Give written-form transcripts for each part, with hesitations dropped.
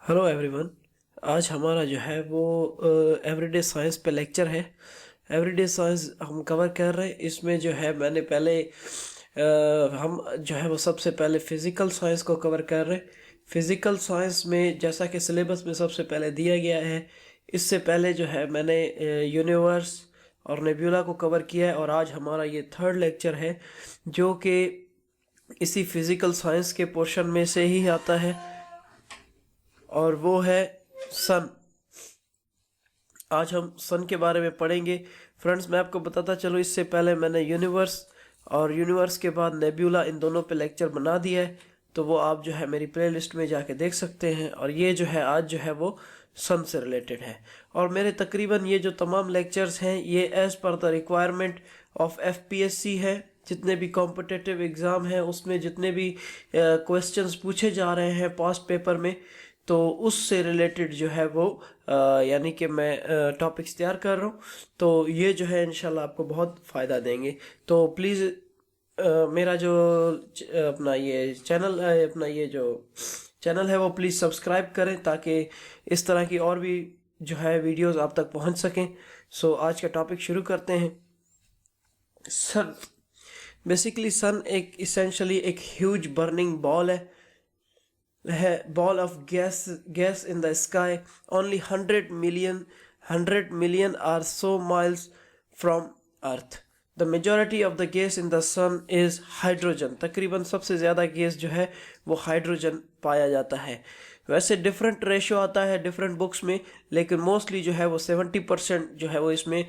Hello everyone. आज हमारा जो है वो एवरीडे साइंस पे लेक्चर है। एवरीडे साइंस हम कवर कर रहे हैं। इसमें जो है मैंने पहले हम जो है वो सबसे पहले फिज़िकल साइंस को कवर कर रहे हैं। फिज़िकल साइंस में जैसा कि सिलेबस में सबसे पहले दिया गया है, इससे पहले जो है मैंने यूनिवर्स और नेब्यूला को कवर किया है, और आज हमारा ये थर्ड लेक्चर है जो कि इसी फिज़िकल साइंस के पोर्शन में से ही आता है, और वो है सन। आज हम सन के बारे में पढ़ेंगे। फ्रेंड्स, मैं आपको बताता चलो, इससे पहले मैंने यूनिवर्स और यूनिवर्स के बाद नेब्यूला, इन दोनों पे लेक्चर बना दिया है, तो वो आप जो है मेरी प्लेलिस्ट में जाके देख सकते हैं। और ये जो है आज जो है वो सन से रिलेटेड है। और मेरे तकरीबन ये जो तमाम लेक्चर्स हैं ये as per the requirement of FPSC है। जितने भी कॉम्पिटिटिव एग्ज़ाम हैं उसमें जितने भी क्वेश्चंस पूछे जा रहे हैं पास्ट पेपर में, तो उससे रिलेटेड जो है वो यानी कि मैं टॉपिक्स तैयार कर रहा हूँ। तो ये जो है इंशाल्लाह आपको बहुत फ़ायदा देंगे। तो प्लीज़ मेरा जो अपना ये चैनल है, अपना ये जो चैनल है वो प्लीज़ सब्सक्राइब करें, ताकि इस तरह की और भी जो है वीडियोस आप तक पहुंच सकें। सो आज का टॉपिक शुरू करते हैं। सन। बेसिकली सन एक इसेंशली एक ह्यूज बर्निंग बॉल है, ball of gas in the sky. Only 100 million are so miles from earth. The majority of the gas in the sun is hydrogen. तकरीबन सबसे ज़्यादा गैस जो है वो हाइड्रोजन पाया जाता है। वैसे डिफरेंट रेशो आता है डिफरेंट बुक्स में, लेकिन मोस्टली जो है वो 70% जो है वो इसमें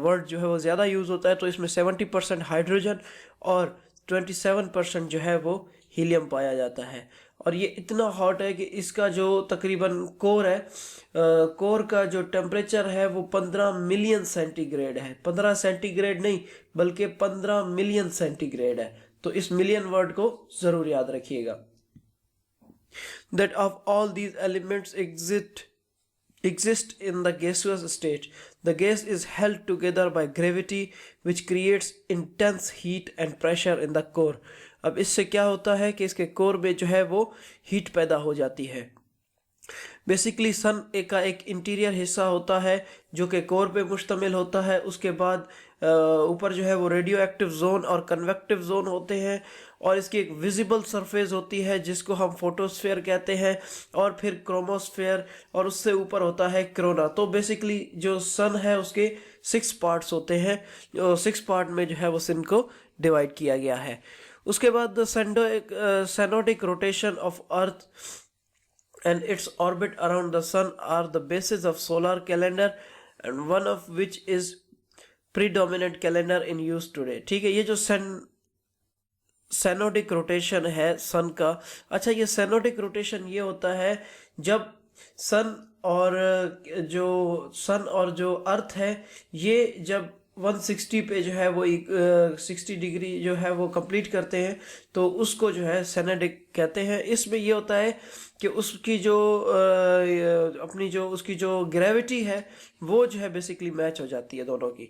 वर्ड जो है वो ज़्यादा यूज़ होता है। तो इसमें 70% हाइड्रोजन और 27% जो है वो हीलियम पाया जाता है। और ये इतना हॉट है कि इसका जो तकरीबन कोर है, कोर का जो टेम्परेचर है वो 15 मिलियन सेंटीग्रेड है। 15 सेंटीग्रेड नहीं बल्कि 15 मिलियन सेंटीग्रेड है। तो इस मिलियन वर्ड को ज़रूर याद रखिएगा। That of all these elements exist in the gaseous state. The gas is held together by gravity, which creates intense heat and pressure in the core. अब इससे क्या होता है कि इसके कोर में जो है वो हीट पैदा हो जाती है। बेसिकली सन का एक इंटीरियर हिस्सा होता है जो कि कोर पे मुश्तमिल होता है। उसके बाद ऊपर जो है वो रेडियो एक्टिव जोन और कन्वेक्टिव जोन होते हैं, और इसकी एक विजिबल सरफेस होती है जिसको हम फोटोस्फेयर कहते हैं, और फिर क्रोमोस्फेयर, और उससे ऊपर होता है कोरोना। तो बेसिकली जो सन है उसके 6 पार्ट्स होते हैं। 6 पार्ट में जो है वो सन को डिवाइड किया गया है। उसके बाद the synodic rotation of earth and its orbit around the sun are the basis of solar calendar, and one of which is predominant calendar in use today. ठीक है, ये जो सैनोडिक रोटेशन है सन का। अच्छा, ये सैनोडिक रोटेशन ये होता है जब सन और जो अर्थ है ये जब 160 पे जो है वो 60 डिग्री जो है वो कंप्लीट करते हैं, तो उसको जो है सैनोडिक कहते हैं। इसमें ये होता है कि उसकी जो अपनी जो उसकी जो ग्रेविटी है वो जो है बेसिकली मैच हो जाती है दोनों की।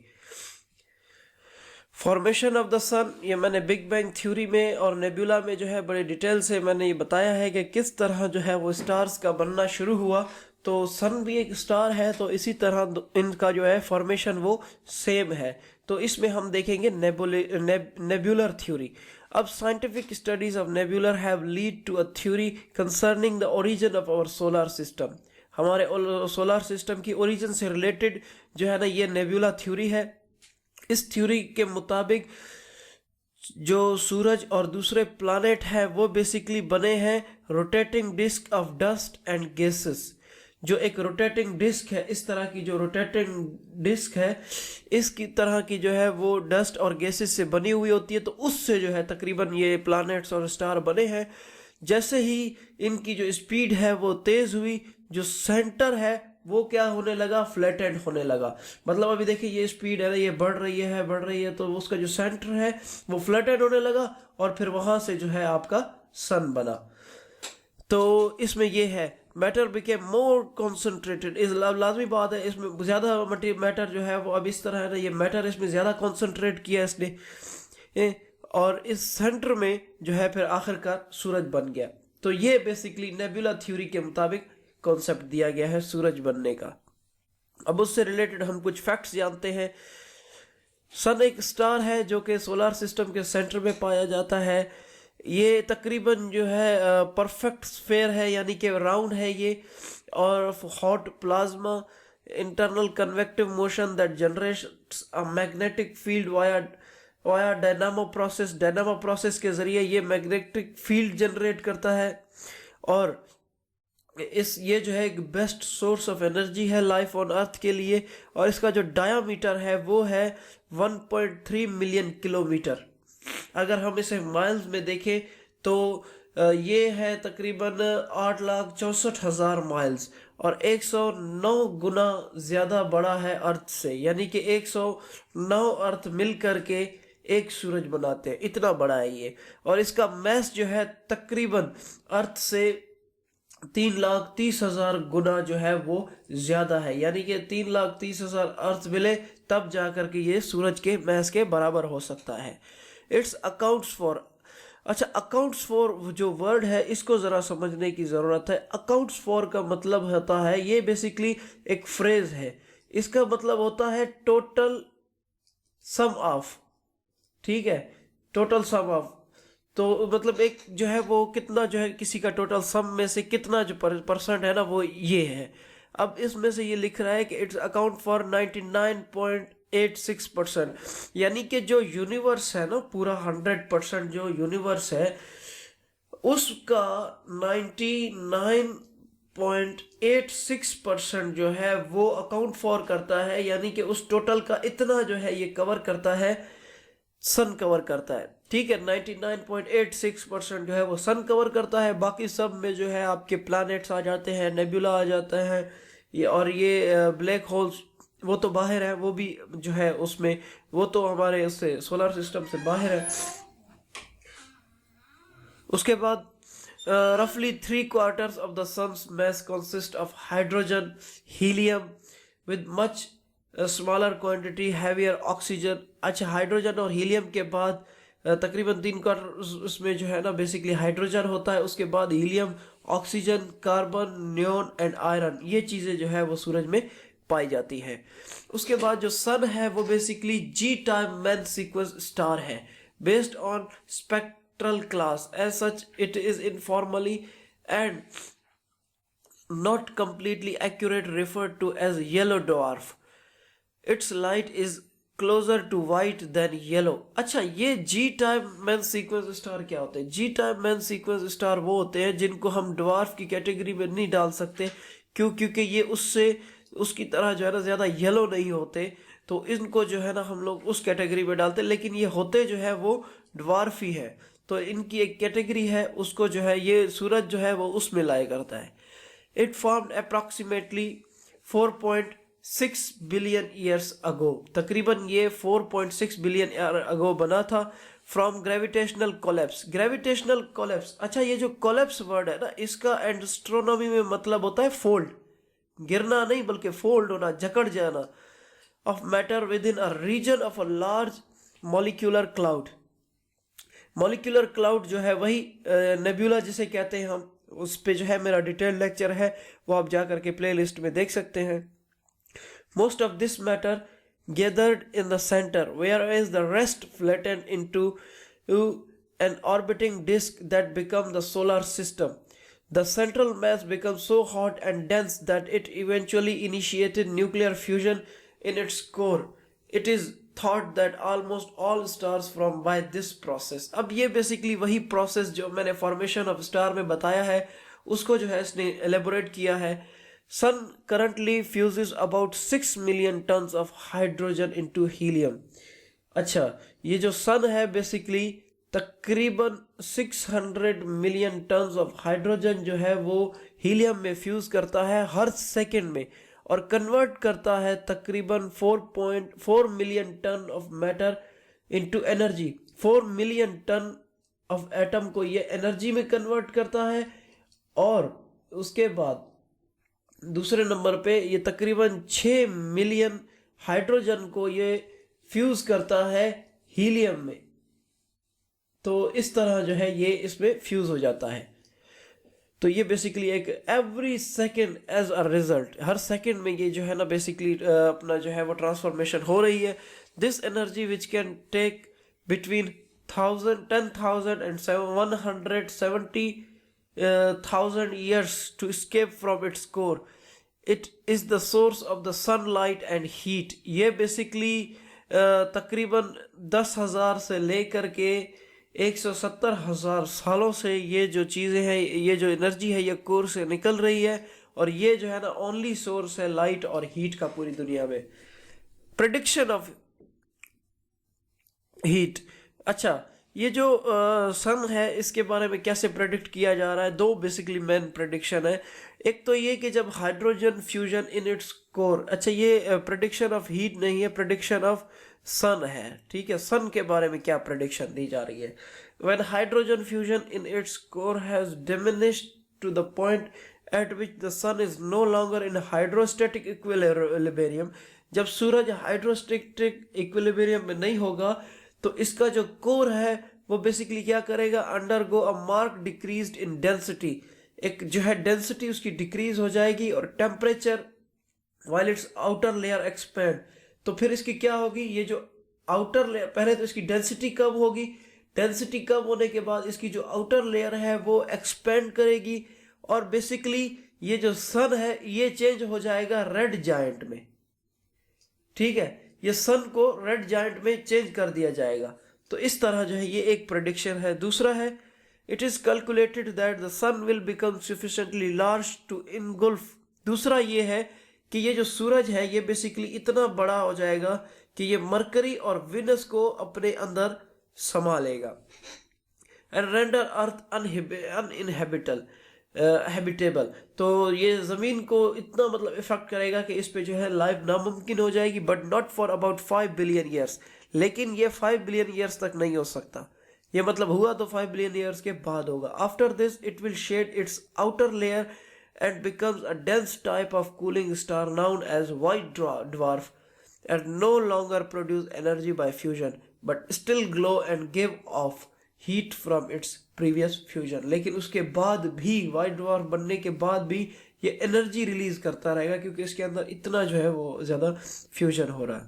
फॉर्मेशन ऑफ द सन, ये मैंने बिग बैंग थ्योरी में और नेबुला में जो है बड़े डिटेल से मैंने ये बताया है कि किस तरह जो है वो स्टार्स का बनना शुरू हुआ। तो सन भी एक स्टार है, तो इसी तरह इनका जो है फॉर्मेशन वो सेम है। तो इसमें हम देखेंगे नेबुलर थ्योरी। अब scientific studies of nebular have lead to a theory concerning the origin of our solar system. हमारे सोलर सिस्टम की ओरिजिन से रिलेटेड जो है ना ये नेबुला थ्योरी है। इस थ्योरी के मुताबिक जो सूरज और दूसरे प्लानेट है वो बेसिकली बने हैं rotating disc of dust and gases. जो एक रोटेटिंग डिस्क है, इस तरह की जो रोटेटिंग डिस्क है, इसकी तरह की जो है वो डस्ट और गैसेस से बनी हुई होती है। तो उससे जो है तकरीबन ये प्लैनेट्स और स्टार बने हैं। जैसे ही इनकी जो स्पीड है वो तेज़ हुई, जो सेंटर है वो क्या होने लगा, फ्लैटेंड होने लगा। मतलब अभी देखिए ये स्पीड है ना, ये बढ़ रही है, तो उसका जो सेंटर है वो फ्लैटेंड होने लगा, और फिर वहां से जो है आपका सन बना। तो इसमें ये है मैटर बिकेम मोर कॉन्सेंट्रेटेड। इस लाजमी बात है, इसमें ज़्यादा मैटर जो है वो अब इस तरह है ना, ये मैटर इसमें ज़्यादा कॉन्सेंट्रेट किया इसने, और इस सेंटर में जो है फिर आखिरकार सूरज बन गया। तो ये बेसिकली नेबुला थ्योरी के मुताबिक कॉन्सेप्ट दिया गया है सूरज बनने का। अब उससे रिलेटेड हम कुछ फैक्ट्स जानते हैं। सन एक स्टार है जो कि सोलर सिस्टम के सेंटर में पाया जाता है। ये तकरीबन जो है परफेक्ट स्फेयर है, यानी कि राउंड है ये, और hot plasma internal convective motion that generates a magnetic field via dynamo process के जरिए ये मैग्नेटिक फील्ड जनरेट करता है। और ये जो है एक बेस्ट सोर्स ऑफ एनर्जी है लाइफ ऑन अर्थ के लिए। और इसका जो डायामीटर है वो है 1.3 मिलियन किलोमीटर। अगर हम इसे माइल्स में देखें तो ये है तकरीबन 8,64,000 माइल्स, और 109 गुना ज़्यादा बड़ा है अर्थ से, यानी कि 109 अर्थ मिल करके एक सूरज बनाते हैं, इतना बड़ा है ये। और इसका मैस जो है तकरीबन अर्थ से 3,30,000 गुना जो है वो ज़्यादा है, यानी कि 3,30,000 अर्थ मिले तब जा कर के ये सूरज के मैस के बराबर हो सकता है। इट्स अकाउंट्स फॉर, अच्छा अकाउंट्स फॉर जो वर्ड है इसको ज़रा समझने की ज़रूरत है। अकाउंट्स फॉर का मतलब होता है, ये बेसिकली एक फ्रेज है, इसका मतलब होता है टोटल सम ऑफ, ठीक है, टोटल सम ऑफ। तो मतलब एक जो है वो कितना जो है किसी का टोटल सम में से कितना जो परसेंट है ना वो ये है। अब इसमें से ये लिख रहा है कि इट्स अकाउंट फॉर 99.86%, यानी कि जो यूनिवर्स है ना पूरा 100% जो यूनिवर्स है उसका 99.86% जो है वो अकाउंट फॉर करता है, यानी कि उस टोटल का इतना जो है ये कवर करता है, सन कवर करता है, ठीक है। 99.86% जो है वो सन कवर करता है। बाकी सब में जो है आपके प्लैनेट्स आ जाते हैं, नेबुला आ जाते हैं, ये और ये ब्लैक होल्स वो तो बाहर है, वो भी जो है उसमें वो तो हमारे उससे सोलर सिस्टम से बाहर है। उसके बाद रफली 3/4 of the sun's mass consist of hydrogen, helium with much smaller quantity heavier oxygen. अच्छा, हाइड्रोजन और हीलियम के बाद तकरीबन 3/4 उसमें जो है ना बेसिकली हाइड्रोजन होता है, उसके बाद helium, oxygen, carbon, neon and iron, ये चीज़ें जो है वो सूरज में पाई जाती है। उसके बाद जो सन है वो basically G type main sequence star है, based on spectral class, as such it is informally and not completely accurate referred to as yellow dwarf. Its light is closer to white than yellow. अच्छा, ये जी type main sequence star क्या होते हैं? जी type main sequence star वो होते हैं जिनको हम ड्वार्फ की कैटेगरी में नहीं डाल सकते, क्योंकि ये उससे उसकी तरह जो है ना ज़्यादा येलो नहीं होते, तो इनको जो है ना हम लोग उस कैटेगरी में डालते हैं, लेकिन ये होते जो है वो ड्वार्फ ही है, तो इनकी एक कैटेगरी है, उसको जो है ये सूरज जो है वो उसमें लाया करता है। It formed approximately 4.6 billion years ago. तकरीबन ये 4.6 बिलियन ईयर अगो बना था from gravitational collapse. Gravitational collapse, अच्छा ये जो कोलैप्स वर्ड है ना इसका एस्ट्रोनॉमी में मतलब होता है फोल्ड, गिरना नहीं बल्कि फोल्ड होना, जकड़ जाना, of matter within a region of a large molecular cloud. Molecular cloud जो है वही नेबुला जिसे कहते हैं हम, उस पे जो है मेरा डिटेल लेक्चर है, वो आप जा करके प्ले लिस्ट में देख सकते हैं। Most of this matter gathered in the centre whereas the rest flattened into an orbiting disc that become the solar system. The central mass becomes so hot and dense that it eventually initiated nuclear fusion in its core. It is thought that almost all stars form by this process. अब ये basically वही process जो मैंने formation of star में बताया है उसको जो है इसने एलेबोरेट किया है। Sun currently fuses about 6 million tons of hydrogen into helium. अच्छा, ये जो सन है बेसिकली तकरीबन 600 मिलियन टन्स ऑफ हाइड्रोजन जो है वो हीलियम में फ्यूज करता है हर सेकेंड में, और कन्वर्ट करता है तकरीबन 4.4 million ton of matter into energy. 4 million ton of atom को ये एनर्जी में कन्वर्ट करता है, और उसके बाद दूसरे नंबर पे ये तकरीबन 6 मिलियन हाइड्रोजन को ये फ्यूज करता है हीलियम में। तो इस तरह जो है ये इसमें फ्यूज हो जाता है। तो ये बेसिकली एक every second as a result, हर सेकेंड में ये जो है ना बेसिकली अपना जो है वो ट्रांसफॉर्मेशन हो रही है. This energy which can take between 10,000 and 170,000 years to escape from its core. It is the source of the sunlight and heat. ये बेसिकली तकरीबन 10,000 से लेकर के 170,000 सालों से ये जो चीज़ें हैं, ये जो एनर्जी है ये कोर से निकल रही है, और ये जो है ना ओनली सोर्स है लाइट और हीट का पूरी दुनिया में. Prediction of heat. अच्छा, ये जो सन है इसके बारे में कैसे प्रेडिक्ट किया जा रहा है? दो बेसिकली मेन प्रेडिक्शन है. एक तो ये कि जब hydrogen fusion in its core. अच्छा, ये प्रेडिक्शन ऑफ हीट नहीं है, प्रेडिक्शन ऑफ सन है. ठीक है, सन के बारे में क्या प्रेडिक्शन दी जा रही है? When hydrogen fusion in its core has diminished to the point at which the sun is no longer in hydrostatic equilibrium. जब सूरज हाइड्रोस्टैटिक इक्विलिब्रियम में नहीं होगा तो इसका जो कोर है वो बेसिकली क्या करेगा? Undergo a mark decreased in density. एक जो है डेंसिटी उसकी डिक्रीज हो जाएगी, और temperature while it's outer layer expand. तो फिर इसकी क्या होगी? ये जो आउटर लेयर, पहले तो इसकी डेंसिटी कम होगी, डेंसिटी कम होने के बाद इसकी जो आउटर लेयर है वो एक्सपेंड करेगी, और बेसिकली ये जो सन है ये चेंज हो जाएगा रेड जायंट में. ठीक है, ये सन को रेड जायंट में चेंज कर दिया जाएगा. तो इस तरह जो है ये एक प्रेडिक्शन है. दूसरा है, it is calculated that the sun will become sufficiently large to engulf. दूसरा ये है कि ये जो सूरज है ये बेसिकली इतना बड़ा हो जाएगा कि ये मरकरी और विनस को अपने अंदर समा लेगा. एंड रेंडर अर्थ अनइनहेबिटेबल. तो ये ज़मीन को इतना मतलब इफेक्ट करेगा कि इस पे जो है लाइफ नामुमकिन हो जाएगी. But not for about 5 billion years. लेकिन ये 5 बिलियन ईयर्स तक नहीं हो सकता. ये मतलब हुआ तो 5 बिलियन ईयर्स के बाद होगा. After this it will shed its outer layer and becomes a dense type of cooling star known as white dwarf, and no longer produce energy by fusion but still glow and give off heat from its previous fusion. लेकिन उसके बाद भी, white dwarf बनने के बाद भी ये energy release करता रहेगा क्योंकि इसके अंदर इतना जो है वो ज़्यादा फ्यूजन हो रहा है.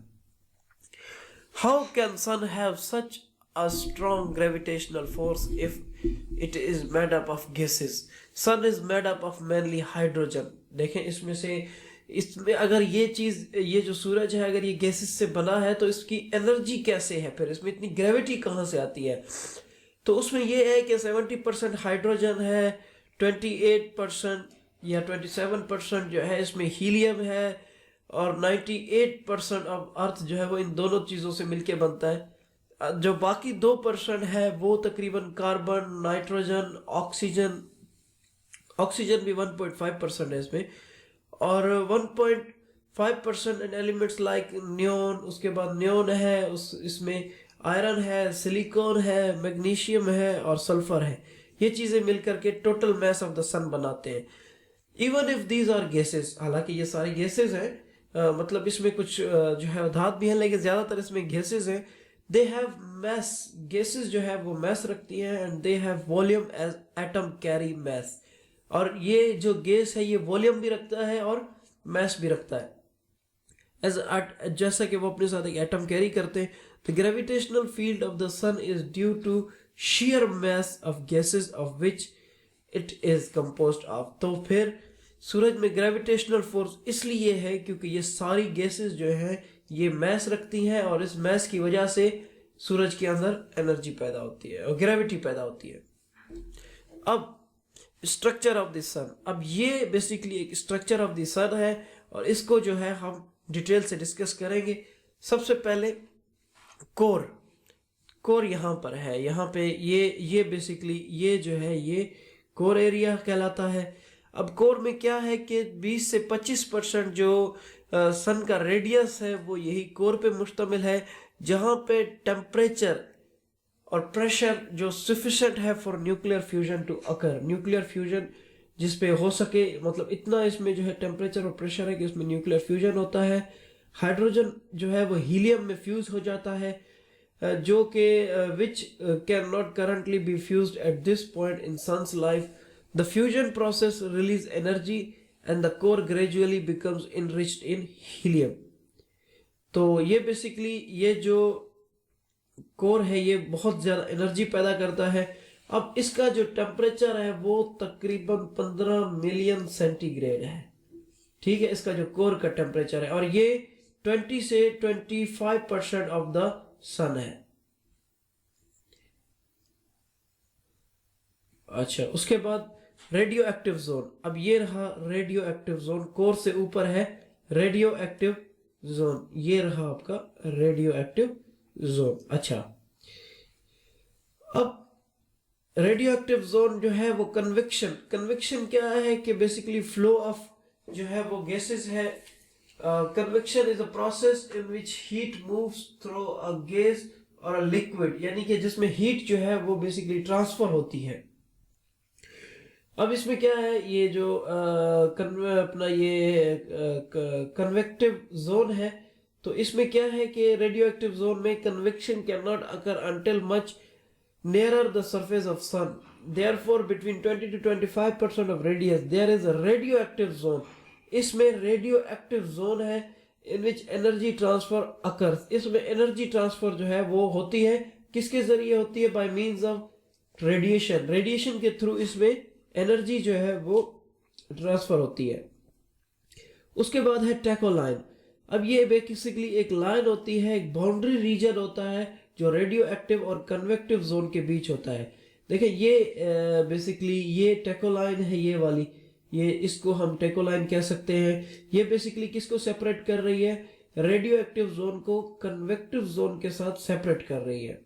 How can sun have such a strong gravitational force if it is made up of gases? Sun is made up of mainly hydrogen. देखें इसमें अगर ये चीज़, ये जो सूरज है अगर ये गैसेस से बना है तो इसकी एनर्जी कैसे है, फिर इसमें इतनी ग्रेविटी कहाँ से आती है? तो उसमें ये है कि 70% हाइड्रोजन है, 28% या 27% जो है इसमें हीलियम है, और 98% ऑफ अर्थ जो है वो इन दोनों चीज़ों से मिलके बनता है. जो बाकी 2% है वो तकरीबन कार्बन, नाइट्रोजन, ऑक्सीजन भी 1.5% है इसमें, और 1.5% इन एलिमेंट्स लाइक नियोन. उसके बाद नियोन है, इसमें आयरन है, सिलिकॉन है, मैग्नीशियम है और सल्फर है. ये चीज़ें मिलकर के total mass of the sun बनाते हैं. Even if these are gases, हालांकि ये सारे गैसेस हैं, मतलब इसमें कुछ जो है धात भी है लेकिन ज़्यादातर इसमें गैसेस हैं. They have mess. गैसेस जो है वो मैस रखती हैं, and they have volume as atom carry mass. और ये जो गैस है ये वॉल्यूम भी रखता है और मैस भी रखता है, जैसा कि वो अपने साथ एक एटम कैरी करते हैं. The gravitational field of the sun is due to sheer mass of gases of which it is composed of. तो फिर सूरज में ग्रेविटेशनल फोर्स इसलिए है क्योंकि ये सारी गैसेस जो हैं ये मैस रखती हैं, और इस मैस की वजह से सूरज के अंदर एनर्जी पैदा होती है और ग्रेविटी पैदा होती है. अब स्ट्रक्चर ऑफ द सन. अब ये बेसिकली एक स्ट्रक्चर ऑफ द सन है और इसको जो है हम डिटेल से डिस्कस करेंगे. सबसे पहले कोर यहाँ पर है. यहाँ पे ये बेसिकली ये जो है ये कोर एरिया कहलाता है. अब कोर में क्या है कि 20 से 25% जो सन का रेडियस है वो यही कोर पे मुश्तमिल है, जहाँ पे टेम्परेचर और प्रेशर जो सफिशिएंट है for nuclear fusion to occur. Nuclear fusion जिस पे हो सके, मतलब इतना इसमें जो है टेम्परेचर और प्रेशर है कि उसमें न्यूक्लियर फ्यूजन होता है. हाइड्रोजन जो है वो हीलियम में फ्यूज हो जाता है, जो कि which can not currently be fused at this point in sun's life. The fusion process release energy and the core gradually becomes enriched in helium. तो ये बेसिकली ये जो कोर है ये बहुत ज़्यादा एनर्जी पैदा करता है। अब इसका जो टेम्परेचर है वो तकरीबन 15 मिलियन सेंटीग्रेड है, ठीक है, इसका जो कोर का टेम्परेचर है, और ये 20 से 25% ऑफ द सन है। अच्छा, उसके बाद रेडियो एक्टिव जोन। अब ये रहा रेडियो एक्टिव जोन, कोर से ऊपर है रेडियो एक्टिव जोन, ये रहा आपका रेडियो एक्टिव जोन। अच्छा, अब रेडियो एक्टिव जोन जो है वो कन्वेक्शन क्या है कि बेसिकली फ्लो ऑफ जो है वो गैसेस है। Convection is a process in which heat moves through a gas और अ लिक्विड, यानी कि जिसमें हीट जो है वो बेसिकली ट्रांसफर होती है। अब इसमें क्या है, ये जो अपना ये कन्वेक्टिव जोन है, तो इसमें क्या है कि रेडियो एक्टिव जोन में convection can not occur until much nearer the surface of sun. Therefore, between 20 to 25% of radius, there is a radioactive zone. इसमें radioactive zone है in which energy transfer occurs. इसमें energy transfer जो है वो होती है, किसके जरिए होती है? By means of radiation. Radiation के थ्रू इसमें energy जो है वो ट्रांसफर होती है। उसके बाद है टेकोलाइन। अब ये बेसिकली एक लाइन होती है, एक बाउंड्री रीजन होता है जो रेडियो एक्टिव और कन्वेक्टिव जोन के बीच होता है। देखिए ये बेसिकली ये टेकोलाइन है, ये वाली, ये इसको हम टेकोलाइन कह सकते हैं। ये बेसिकली किसको सेपरेट कर रही है? रेडियो एक्टिव जोन को कन्वेक्टिव जोन के साथ सेपरेट कर रही है।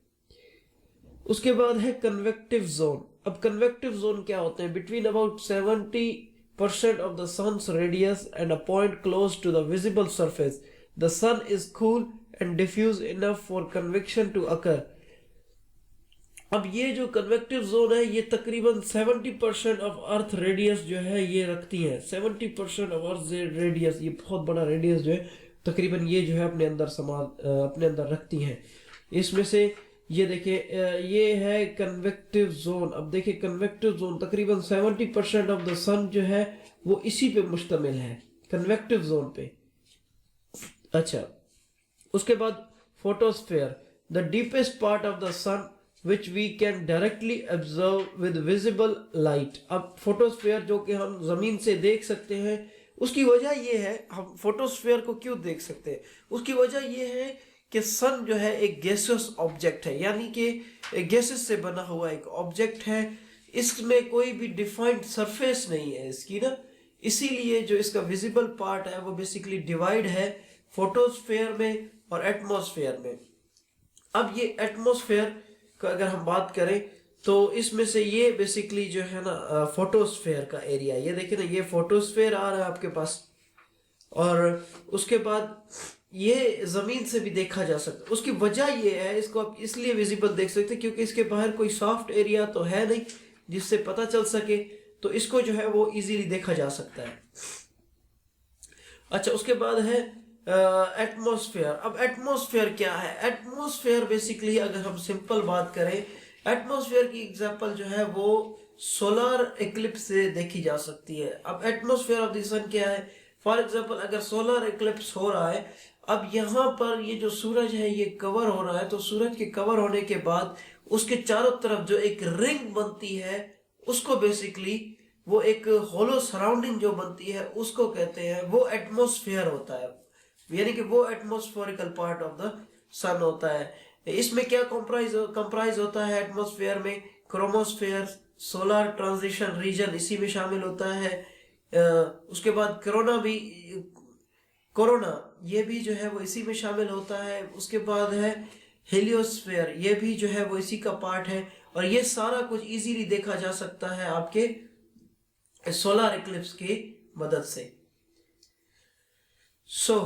उसके बाद है कन्वेक्टिव जोन। अब कन्वेक्टिव जोन क्या होते हैं? Between about 70% of the sun's radius and a point close to the visible surface, the sun is cool and diffuse enough for convection to occur. अब ये जो कन्वेक्टिव जोन है ये तकरीबन 70% ऑफ अर्थ रेडियस जो है ये रखती है। 70% ऑफ अर्थ रेडियस, ये बहुत बड़ा रेडियस जो है तकरीबन ये जो है अपने अंदर रखती हैं। इसमें से ये देखिए ये है कन्वेक्टिव जोन। अब देखिए कन्वेक्टिव जोन तकरीबन 70% ऑफ द सन जो है वो इसी पे मुश्तमिल है, कन्वेक्टिव जोन पे। अच्छा, उसके बाद photosphere, the deepest part of the sun which we can directly observe with visible light. अब फोटोस्फेयर जो कि हम जमीन से देख सकते हैं, उसकी वजह ये है, हम फोटोस्फेयर को क्यों देख सकते हैं, उसकी वजह ये है कि सन जो है एक गैसियस ऑब्जेक्ट है, यानी कि गैसेस से बना हुआ एक ऑब्जेक्ट है। इसमें कोई भी डिफाइंड सरफेस नहीं है इसकी ना, इसीलिए जो इसका विजिबल पार्ट है वो बेसिकली डिवाइड है फोटोस्फेयर में और एटमॉस्फेयर में। अब ये एटमॉस्फेयर का अगर हम बात करें तो इसमें से ये बेसिकली जो है ना फोटोस्फेयर का एरिया, ये देखिए ना, ये फोटोस्फेयर आ रहा है आपके पास, और उसके बाद ये जमीन से भी देखा जा सकता है। उसकी वजह ये है, इसको आप इसलिए विजिबल देख सकते हैं क्योंकि इसके बाहर कोई सॉफ्ट एरिया तो है नहीं जिससे पता चल सके, तो इसको जो है वो इजीली देखा जा सकता है। अच्छा, उसके बाद है एटमॉस्फेयर। अब एटमॉस्फेयर क्या है? एटमॉस्फेयर बेसिकली अगर हम सिंपल बात करें, एटमॉस्फेयर की एग्जांपल जो है वो सोलर इक्लिप्स से देखी जा सकती है। अब एटमॉस्फेयर ऑफ द सन क्या है? फॉर एग्जांपल अगर सोलर इक्लिप्स हो रहा है, अब यहाँ पर ये जो सूरज है ये कवर हो रहा है, तो सूरज के कवर होने के बाद उसके चारों तरफ जो एक रिंग बनती है उसको बेसिकली वो एक होलो सराउंडिंग जो बनती है उसको कहते हैं, वो एटमॉस्फेयर होता है, यानी कि वो एटमॉस्फेरिकल पार्ट ऑफ द सन होता है। इसमें क्या कंप्राइज होता है एटमॉस्फेयर में? क्रोमोस्फेयर, सोलर ट्रांजिशन रीजन इसी में शामिल होता है। उसके बाद कोरोना ये भी जो है वो इसी में शामिल होता है। उसके बाद है हेलियोस्फेयर, ये भी जो है वो इसी का पार्ट है, और ये सारा कुछ इजीली देखा जा सकता है आपके सोलर इक्लिप्स की मदद से। So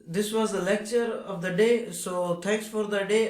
this was the lecture of the day. So thanks for the day.